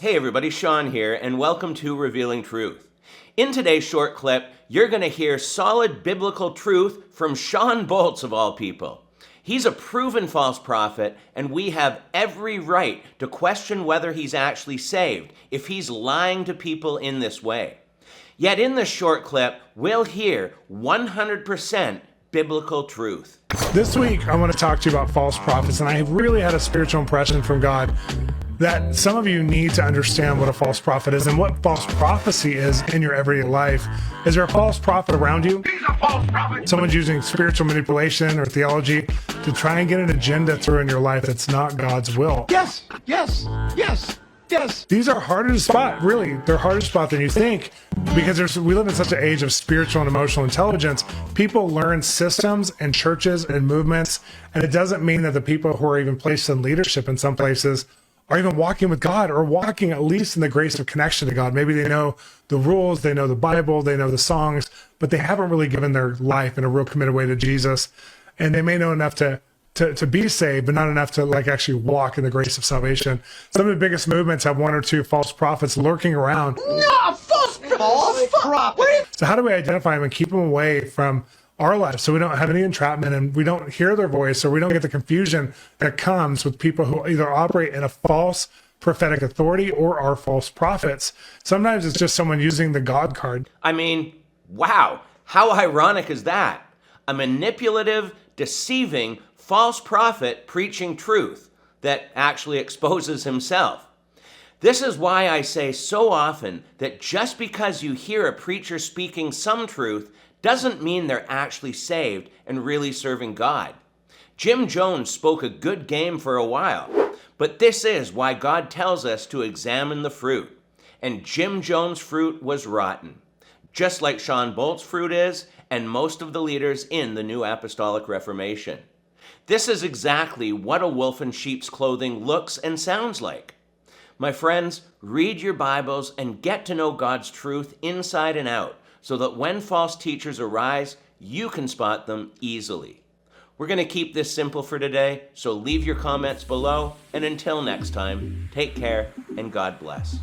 Hey everybody, Shawn here, and welcome to Revealing Truth. In today's short clip, you're going to hear solid biblical truth from Shawn Bolz of all people. He's a proven false prophet, and we have every right to question whether he's actually saved if he's lying to people in this way. Yet in this short clip, we'll hear 100% biblical truth. This week, I want to talk to you about false prophets, and I really had a spiritual impression from God that some of you need to understand what a false prophet is and what false prophecy is in your everyday life. Is there a false prophet around you? He's a false prophet. Someone's using spiritual manipulation or theology to try and get an agenda through in your life that's not God's will. Yes. These are harder to spot, really. They're harder to spot than you think because we live in such an age of spiritual and emotional intelligence. People learn systems and churches and movements, and it doesn't mean that the people who are even placed in leadership in some places are even walking with God or walking at least in the grace of connection to God. Maybe they know the rules, they know the Bible, they know the songs, but they haven't really given their life in a real committed way to Jesus. And they may know enough to be saved, but not enough to actually walk in the grace of salvation. Some of the biggest movements have one or two false prophets lurking around. No, false prophet. So how do we identify them and keep them away from our lives so we don't have any entrapment and we don't hear their voice or we don't get the confusion that comes with people who either operate in a false prophetic authority or are false prophets? Sometimes it's just someone using the God card. I mean, wow, how ironic is that? A manipulative, deceiving, false prophet preaching truth that actually exposes himself. This is why I say so often that just because you hear a preacher speaking some truth doesn't mean they're actually saved and really serving God. Jim Jones spoke a good game for a while, but this is why God tells us to examine the fruit. And Jim Jones' fruit was rotten, just like Shawn Bolz' fruit is, and most of the leaders in the New Apostolic Reformation. This is exactly what a wolf in sheep's clothing looks and sounds like. My friends, read your Bibles and get to know God's truth inside and out, so that when false teachers arise, you can spot them easily. We're going to keep this simple for today, so leave your comments below, and until next time, take care and God bless.